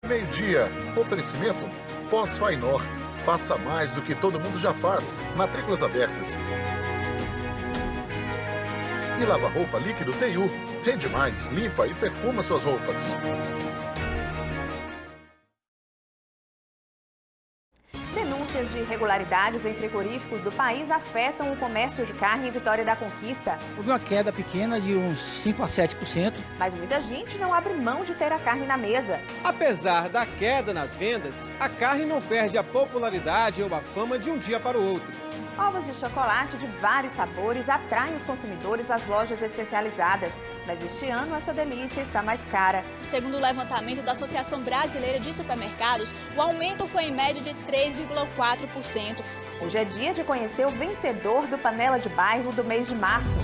Meio-dia, oferecimento Pós-Fainor. Faça mais do que todo mundo já faz. Matrículas abertas. E lava-roupa líquido TU. Rende mais, limpa e perfuma suas roupas. Denúncias de irregularidades em frigoríficos do país afetam o comércio de carne em Vitória da Conquista. Houve uma queda pequena de uns 5 a 7%. Mas muita gente não abre mão de ter a carne na mesa. Apesar da queda nas vendas, a carne não perde a popularidade ou a fama de um dia para o outro. Ovos de chocolate de vários sabores atraem os consumidores às lojas especializadas. Mas este ano essa delícia está mais cara. Segundo o levantamento da Associação Brasileira de Supermercados, o aumento foi em média de 3,4%. Hoje é dia de conhecer o vencedor do Panela de Bairro do mês de março.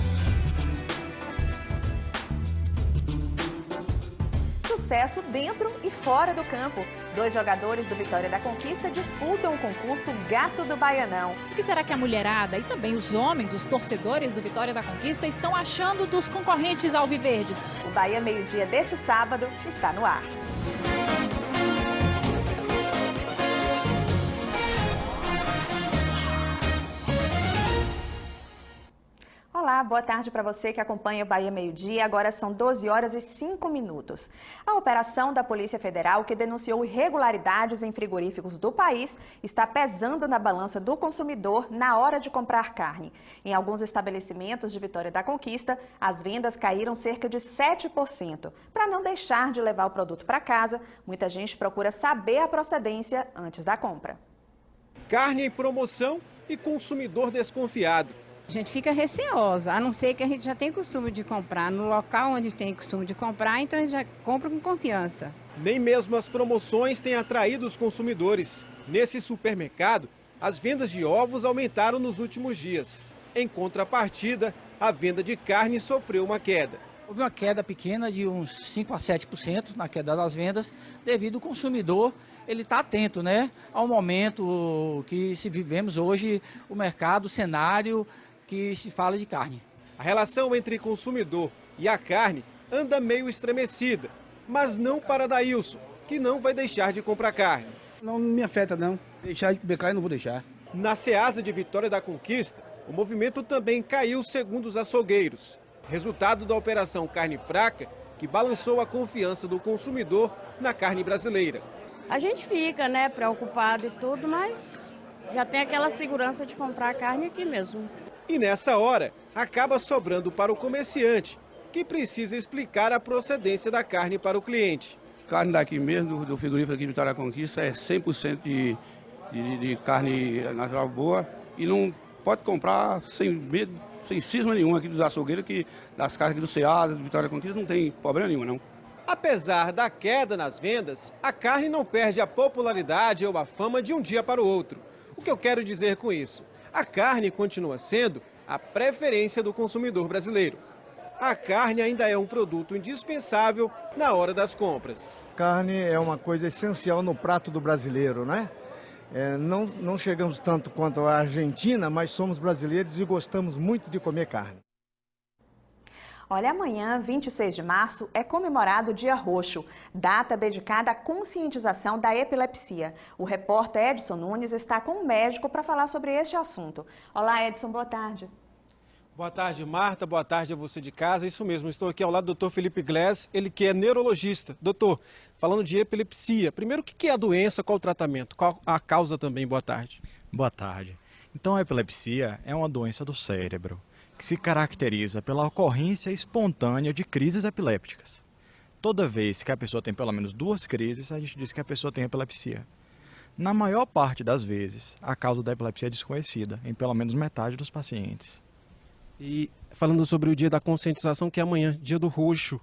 Sucesso dentro e fora do campo. 2 jogadores do Vitória da Conquista disputam o concurso Gato do Baianão. O que será que a mulherada e também os homens, os torcedores do Vitória da Conquista, estão achando dos concorrentes alviverdes? O Bahia Meio-Dia deste sábado está no ar. Olá, boa tarde para você que acompanha o Bahia Meio-Dia. Agora são 12 horas e 5 minutos. A operação da Polícia Federal, que denunciou irregularidades em frigoríficos do país, está pesando na balança do consumidor na hora de comprar carne. Em alguns estabelecimentos de Vitória da Conquista, as vendas caíram cerca de 7%. Para não deixar de levar o produto para casa, muita gente procura saber a procedência antes da compra. Carne em promoção e consumidor desconfiado. A gente fica receosa, a não ser que a gente já tem costume de comprar no local onde tem costume de comprar, então a gente já compra com confiança. Nem mesmo as promoções têm atraído os consumidores. Nesse supermercado, as vendas de ovos aumentaram nos últimos dias. Em contrapartida, a venda de carne sofreu uma queda. Houve uma queda pequena de uns 5 a 7% na queda das vendas, devido ao consumidor, ele está atento, né, ao momento que se vivemos hoje, o mercado, o cenário que se fala de carne. A relação entre consumidor e a carne anda meio estremecida, mas não para Daílson, que não vai deixar de comprar carne. Não me afeta, não. Deixar de comer carne, não vou deixar. Na Ceasa de Vitória da Conquista, o movimento também caiu segundo os açougueiros. Resultado da operação Carne Fraca, que balançou a confiança do consumidor na carne brasileira. A gente fica, né, preocupado e tudo, mas já tem aquela segurança de comprar carne aqui mesmo. E nessa hora, acaba sobrando para o comerciante, que precisa explicar a procedência da carne para o cliente. Carne daqui mesmo, do frigorífico aqui de Vitória da Conquista, é 100% de carne natural boa e não pode comprar sem medo, sem cisma nenhum aqui dos açougueiros, que das carnes aqui do Ceasa, de Vitória da Conquista, não tem problema nenhum, não. Apesar da queda nas vendas, a carne não perde a popularidade ou a fama de um dia para o outro. O que eu quero dizer com isso? A carne continua sendo a preferência do consumidor brasileiro. A carne ainda é um produto indispensável na hora das compras. Carne é uma coisa essencial no prato do brasileiro, né? Não chegamos tanto quanto a Argentina, mas somos brasileiros e gostamos muito de comer carne. Olha, amanhã, 26 de março, é comemorado o Dia Roxo, data dedicada à conscientização da epilepsia. O repórter Edson Nunes está com um médico para falar sobre este assunto. Olá, Edson, boa tarde. Boa tarde, Marta. Boa tarde a você de casa. Isso mesmo, estou aqui ao lado do Dr. Felipe Glass, ele que é neurologista. Doutor, falando de epilepsia, primeiro, o que é a doença, qual o tratamento, qual a causa também? Boa tarde. Boa tarde. Então, a epilepsia é uma doença do cérebro que se caracteriza pela ocorrência espontânea de crises epilépticas. Toda vez que a pessoa tem pelo menos 2 crises, a gente diz que a pessoa tem epilepsia. Na maior parte das vezes, a causa da epilepsia é desconhecida, em pelo menos metade dos pacientes. E falando sobre o dia da conscientização, que é amanhã, dia do roxo,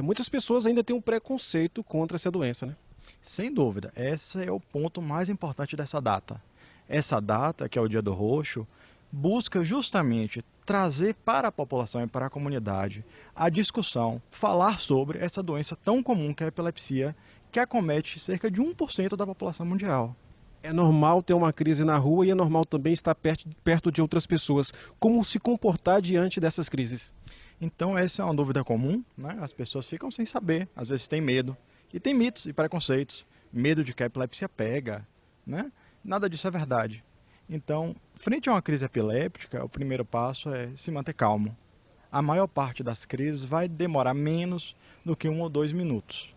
muitas pessoas ainda têm um preconceito contra essa doença, né? Sem dúvida, esse é o ponto mais importante dessa data. Essa data, que é o dia do roxo, busca justamente trazer para a população e para a comunidade a discussão, falar sobre essa doença tão comum que é a epilepsia, que acomete cerca de 1% da população mundial. É normal ter uma crise na rua e é normal também estar perto de outras pessoas. Como se comportar diante dessas crises? Então essa é uma dúvida comum, né? As pessoas ficam sem saber, às vezes têm medo. E tem mitos e preconceitos, medo de que a epilepsia pega, né? Nada disso é verdade. Então, frente a uma crise epiléptica, o primeiro passo é se manter calmo. A maior parte das crises vai demorar menos do que 1 ou 2 minutos.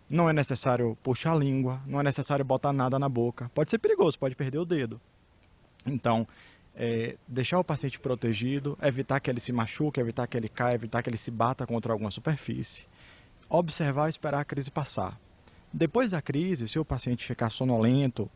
Não é necessário puxar a língua, não é necessário botar nada na boca. Pode ser perigoso, pode perder o dedo. Então, deixar o paciente protegido, evitar que ele se machuque, evitar que ele caia, evitar que ele se bata contra alguma superfície. Observar e esperar a crise passar. Depois da crise, se o paciente ficar sonolento,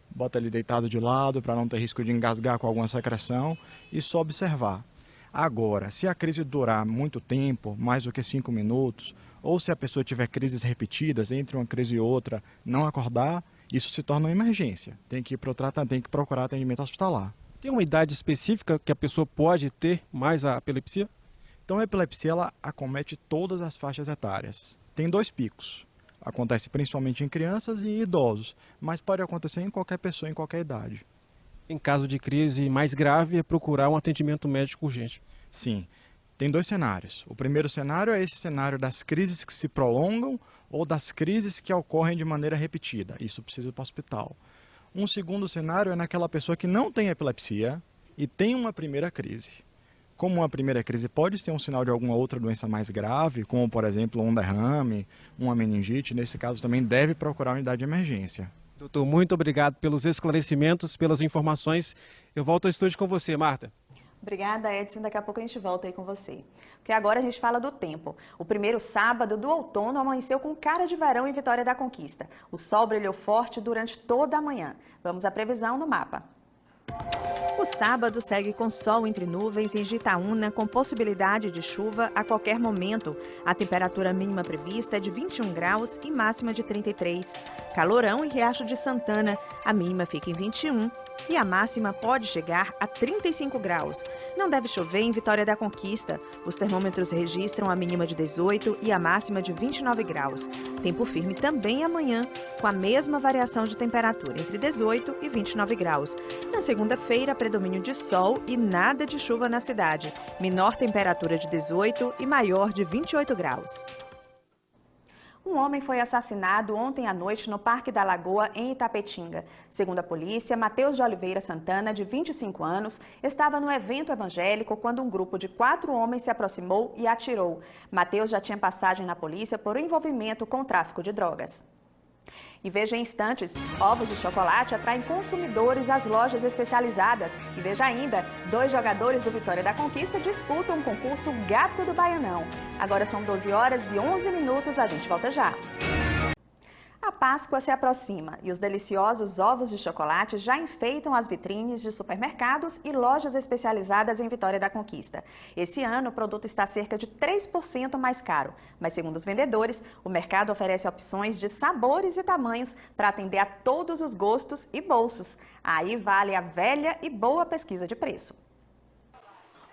bota ele deitado de lado para não ter risco de engasgar com alguma secreção e só observar. Agora, se a crise durar muito tempo, mais do que 5 minutos, ou se a pessoa tiver crises repetidas, entre uma crise e outra, não acordar, isso se torna uma emergência. Tem que ir para o tratamento, tem que procurar atendimento hospitalar. Tem uma idade específica que a pessoa pode ter mais a epilepsia? Então a epilepsia ela acomete todas as faixas etárias. Tem 2 picos. Acontece principalmente em crianças e em idosos, mas pode acontecer em qualquer pessoa, em qualquer idade. Em caso de crise mais grave, é procurar um atendimento médico urgente. Sim, tem 2 cenários. O primeiro cenário é esse cenário das crises que se prolongam ou das crises que ocorrem de maneira repetida. Isso precisa ir para o hospital. Um segundo cenário é naquela pessoa que não tem epilepsia e tem uma primeira crise. Como uma primeira crise pode ser um sinal de alguma outra doença mais grave, como por exemplo um derrame, uma meningite, nesse caso também deve procurar unidade de emergência. Doutor, muito obrigado pelos esclarecimentos, pelas informações. Eu volto ao estúdio com você, Marta. Obrigada, Edson. Daqui a pouco a gente volta aí com você. Porque agora a gente fala do tempo. O primeiro sábado do outono amanheceu com cara de verão em Vitória da Conquista. O sol brilhou forte durante toda a manhã. Vamos à previsão no mapa. O sábado segue com sol entre nuvens em Jitaúna, com possibilidade de chuva a qualquer momento. A temperatura mínima prevista é de 21 graus e máxima de 33. Calorão em Riacho de Santana, a mínima fica em 21 e a máxima pode chegar a 35 graus. Não deve chover em Vitória da Conquista. Os termômetros registram a mínima de 18 e a máxima de 29 graus. Tempo firme também amanhã, com a mesma variação de temperatura, entre 18 e 29 graus. Na segunda-feira, predomínio de sol e nada de chuva na cidade. Menor temperatura de 18 e maior de 28 graus. Um homem foi assassinado ontem à noite no Parque da Lagoa, em Itapetinga. Segundo a polícia, Matheus de Oliveira Santana, de 25 anos, estava no evento evangélico quando um grupo de 4 homens se aproximou e atirou. Matheus já tinha passagem na polícia por envolvimento com o tráfico de drogas. E veja em instantes, ovos de chocolate atraem consumidores às lojas especializadas. E veja ainda, 2 jogadores do Vitória da Conquista disputam o concurso Gato do Baianão. Agora são 12 horas e 11 minutos, a gente volta já. A Páscoa se aproxima e os deliciosos ovos de chocolate já enfeitam as vitrines de supermercados e lojas especializadas em Vitória da Conquista. Esse ano o produto está cerca de 3% mais caro, mas segundo os vendedores, o mercado oferece opções de sabores e tamanhos para atender a todos os gostos e bolsos. Aí vale a velha e boa pesquisa de preço.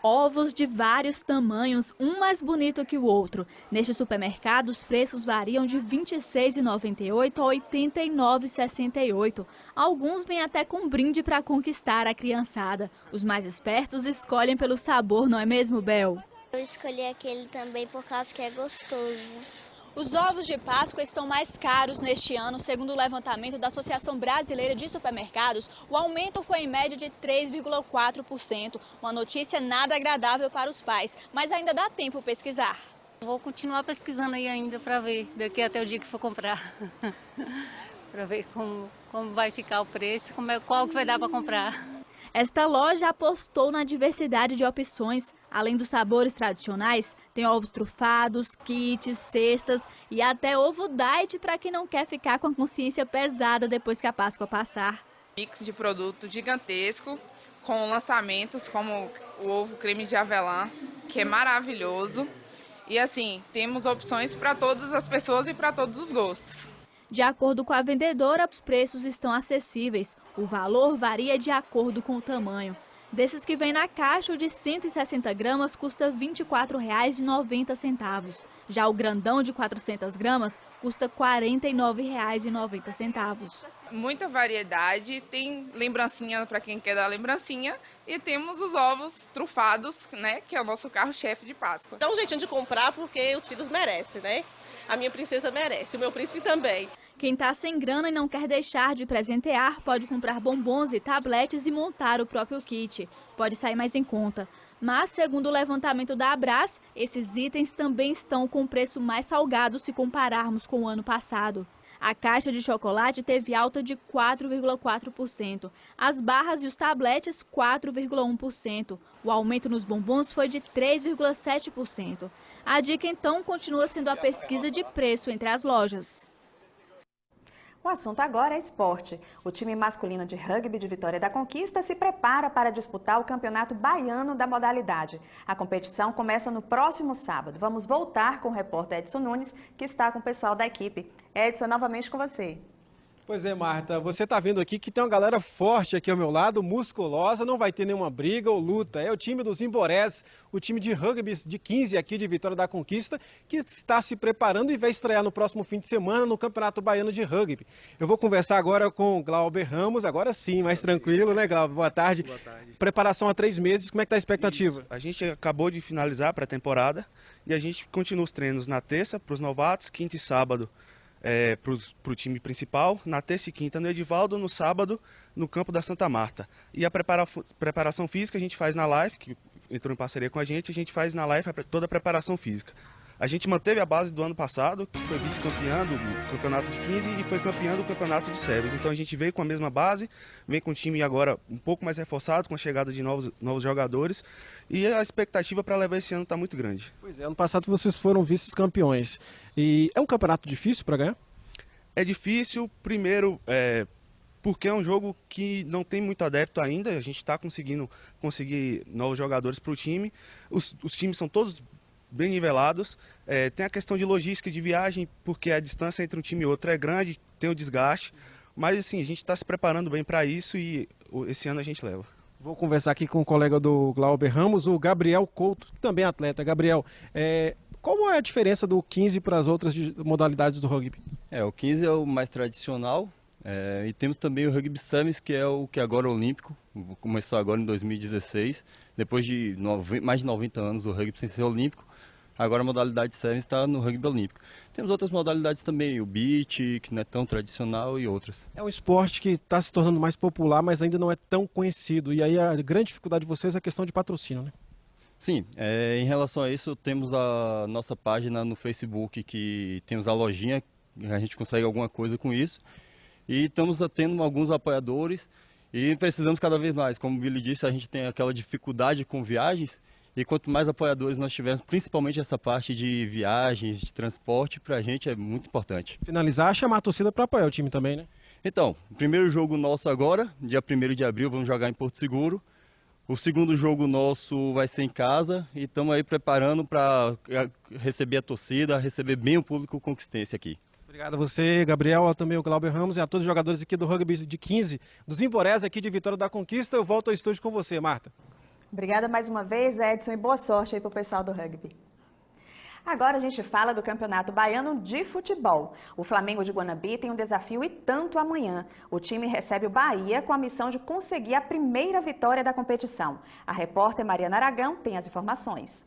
Ovos de vários tamanhos, um mais bonito que o outro. Neste supermercado, os preços variam de R$ 26,98 a R$ 89,68. Alguns vêm até com brinde para conquistar a criançada. Os mais espertos escolhem pelo sabor, não é mesmo, Bel? Eu escolhi aquele também por causa que é gostoso. Os ovos de Páscoa estão mais caros neste ano. Segundo o levantamento da Associação Brasileira de Supermercados, o aumento foi em média de 3,4%. Uma notícia nada agradável para os pais, mas ainda dá tempo pesquisar. Vou continuar pesquisando aí ainda para ver, daqui até o dia que for comprar. Para ver como vai ficar o preço, qual que vai dar para comprar. Esta loja apostou na diversidade de opções. Além dos sabores tradicionais, tem ovos trufados, kits, cestas e até ovo diet para quem não quer ficar com a consciência pesada depois que a Páscoa passar. Mix de produto gigantesco, com lançamentos como o ovo creme de avelã, que é maravilhoso. E assim, temos opções para todas as pessoas e para todos os gostos. De acordo com a vendedora, os preços estão acessíveis. O valor varia de acordo com o tamanho. Desses que vem na caixa, o de 160 gramas custa R$ 24,90. Já o grandão de 400 gramas custa R$ 49,90. Muita variedade, tem lembrancinha para quem quer dar lembrancinha E temos os ovos trufados, né, que é o nosso carro-chefe de Páscoa. Dá um jeitinho de comprar porque os filhos merecem, né? A minha princesa merece, o meu príncipe também. Quem está sem grana e não quer deixar de presentear, pode comprar bombons e tabletes e montar o próprio kit. Pode sair mais em conta. Mas, segundo o levantamento da Abras, esses itens também estão com preço mais salgado se compararmos com o ano passado. A caixa de chocolate teve alta de 4,4%, as barras e os tabletes 4,1%. O aumento nos bombons foi de 3,7%. A dica, então, continua sendo a pesquisa de preço entre as lojas. O assunto agora é esporte. O time masculino de rugby de Vitória da Conquista se prepara para disputar o Campeonato Baiano da modalidade. A competição começa no próximo sábado. Vamos voltar com o repórter Edson Nunes, que está com o pessoal da equipe. Edson, novamente com você. Pois é, Marta, você está vendo aqui que tem uma galera forte aqui ao meu lado, musculosa, não vai ter nenhuma briga ou luta. É o time dos Imborés, o time de rugby de 15 aqui de Vitória da Conquista, que está se preparando e vai estrear no próximo fim de semana no Campeonato Baiano de Rugby. Eu vou conversar agora com o Glauber Ramos, agora sim, mais tranquilo, né, Glauber? Boa tarde. Boa tarde. Preparação há 3 meses, como é que está a expectativa? Isso. A gente acabou de finalizar a pré-temporada e a gente continua os treinos na terça para os novatos, quinta e sábado para o time principal, na terça e quinta no Edivaldo, no sábado no campo da Santa Marta. E a preparação física a gente faz na Life, que entrou em parceria com a gente faz na Life toda a preparação física. A gente manteve a base do ano passado, que foi vice-campeã do campeonato de 15 e foi campeã do campeonato de séries. Então a gente veio com a mesma base, vem com o time agora um pouco mais reforçado, com a chegada de novos jogadores. E a expectativa para levar esse ano está muito grande. Pois é, ano passado vocês foram vice-campeões. E é um campeonato difícil para ganhar? É difícil, primeiro, porque é um jogo que não tem muito adepto ainda. A gente está conseguindo conseguir novos jogadores para o time. Os times são todos bem nivelados. Tem a questão de logística de viagem, porque a distância entre um time e outro é grande, tem o desgaste. Mas assim, a gente está se preparando bem para isso e esse ano a gente leva. Vou conversar aqui com o colega do Glauber Ramos, o Gabriel Couto, que também é atleta. Gabriel, qual é a diferença do 15 para as outras modalidades do rugby? O 15 é o mais tradicional e temos também o Rugby Sevens, que é o que agora é olímpico. Começou agora em 2016, depois de mais de 90 anos o rugby sem ser olímpico. Agora a modalidade Sevens está no rugby olímpico. Temos outras modalidades também, o beach, que não é tão tradicional, e outras. É um esporte que está se tornando mais popular, mas ainda não é tão conhecido. E aí a grande dificuldade de vocês é a questão de patrocínio, né? Sim, em relação a isso, temos a nossa página no Facebook, que temos a lojinha, a gente consegue alguma coisa com isso. E estamos tendo alguns apoiadores e precisamos cada vez mais. Como o Billy disse, a gente tem aquela dificuldade com viagens. E quanto mais apoiadores nós tivermos, principalmente essa parte de viagens, de transporte, para a gente é muito importante. Finalizar, chamar a torcida para apoiar o time também, né? Então, o primeiro jogo nosso agora, dia 1º de abril, vamos jogar em Porto Seguro. O segundo jogo nosso vai ser em casa e estamos aí preparando para receber a torcida, receber bem o público conquistense aqui. Obrigado a você, Gabriel, também o Glauber Ramos e a todos os jogadores aqui do rugby de 15, dos Imborés aqui de Vitória da Conquista. Eu volto ao estúdio com você, Marta. Obrigada mais uma vez, Edson, e boa sorte aí para o pessoal do rugby. Agora a gente fala do Campeonato Baiano de Futebol. O Flamengo de Guanabi tem um desafio e tanto amanhã. O time recebe o Bahia com a missão de conseguir a primeira vitória da competição. A repórter Mariana Aragão tem as informações.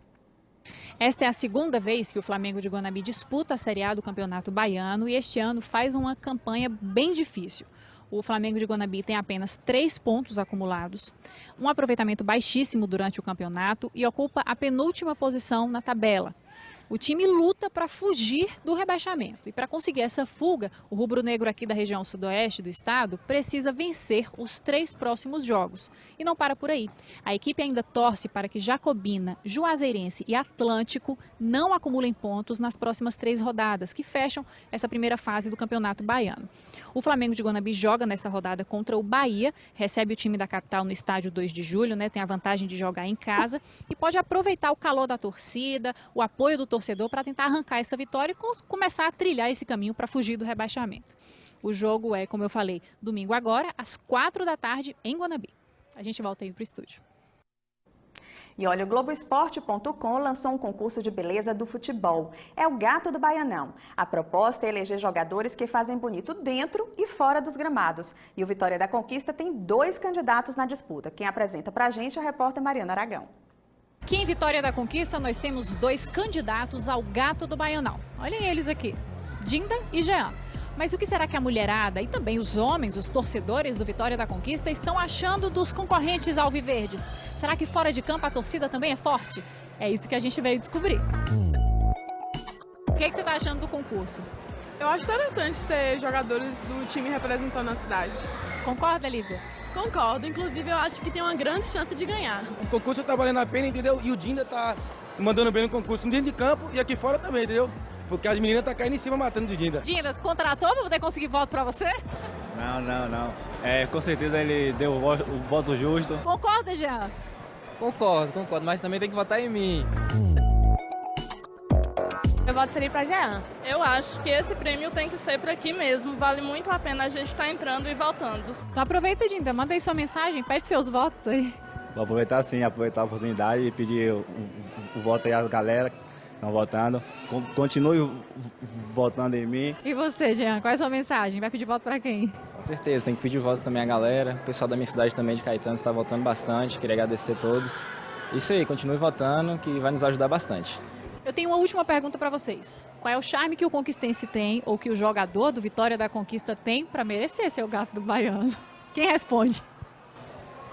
Esta é a segunda vez que o Flamengo de Guanabi disputa a Série A do Campeonato Baiano e este ano faz uma campanha bem difícil. O Flamengo de Guanabi tem apenas 3 pontos acumulados, um aproveitamento baixíssimo durante o campeonato e ocupa a penúltima posição na tabela. O time luta para fugir do rebaixamento e para conseguir essa fuga, o rubro-negro aqui da região sudoeste do estado precisa vencer os 3 próximos jogos. E não para por aí. A equipe ainda torce para que Jacobina, Juazeirense e Atlântico não acumulem pontos nas próximas 3 rodadas, que fecham essa primeira fase do Campeonato Baiano. O Flamengo de Guanabi joga nessa rodada contra o Bahia, recebe o time da capital no estádio 2 de julho, né, tem a vantagem de jogar em casa e pode aproveitar o calor da torcida, o apoio do torcedor para tentar arrancar essa vitória e começar a trilhar esse caminho para fugir do rebaixamento. O jogo é, como eu falei, domingo agora, às 4 da tarde, em Guanabi. A gente volta aí para o estúdio. E olha, o Globoesporte.com lançou um concurso de beleza do futebol. É o Gato do Baianão. A proposta é eleger jogadores que fazem bonito dentro e fora dos gramados. E o Vitória da Conquista tem 2 candidatos na disputa. Quem apresenta pra gente é a repórter Mariana Aragão. Aqui em Vitória da Conquista nós temos 2 candidatos ao Gato do Baianão. Olhem eles aqui, Dinda e Jean. Mas o que será que a mulherada e também os homens, os torcedores do Vitória da Conquista, estão achando dos concorrentes alviverdes? Será que fora de campo a torcida também é forte? É isso que a gente veio descobrir. O que você está achando do concurso? Eu acho interessante ter jogadores do time representando a cidade. Concorda, Lívia? Concordo, inclusive eu acho que tem uma grande chance de ganhar. O concurso tá valendo a pena, entendeu? E o Dinda tá mandando bem no concurso dentro de campo e aqui fora também, entendeu? Porque as meninas tá caindo em cima matando o Dinda. Dinda, você contratou para poder conseguir voto para você? Não. Com certeza ele deu o voto justo. Concorda, Jean? Concordo, mas também tem que votar em mim. Meu voto seria para Jean. Eu acho que esse prêmio tem que ser para aqui mesmo. Vale muito a pena a gente estar entrando e votando. Então aproveita, Dinda, manda aí sua mensagem, pede seus votos aí. Vou aproveitar sim, aproveitar a oportunidade e pedir o voto aí às galera que estão votando. Continue votando em mim. E você, Jean, qual é a sua mensagem? Vai pedir voto para quem? Com certeza, tem que pedir voto também à galera. O pessoal da minha cidade também, de Caetano, está votando bastante. Queria agradecer a todos. Isso aí, continue votando, que vai nos ajudar bastante. Eu tenho uma última pergunta para vocês. Qual é o charme que o conquistense tem ou que o jogador do Vitória da Conquista tem para merecer ser o Gato do Baiano? Quem responde?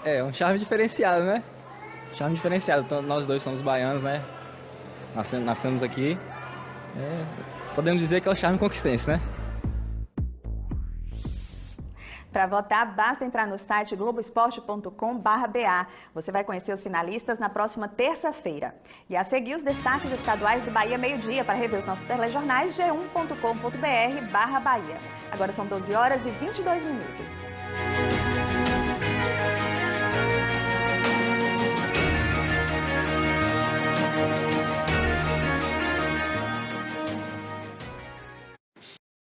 É um charme diferenciado, né? Charme diferenciado. Então, nós dois somos baianos, né? Nascemos aqui. Podemos dizer que é o charme conquistense, né? Para votar, basta entrar no site globoesporte.com/BA. Você vai conhecer os finalistas na próxima terça-feira. E a seguir, os destaques estaduais do Bahia Meio-Dia. Para rever os nossos telejornais, g1.com.br/Bahia. Agora são 12 horas e 22 minutos.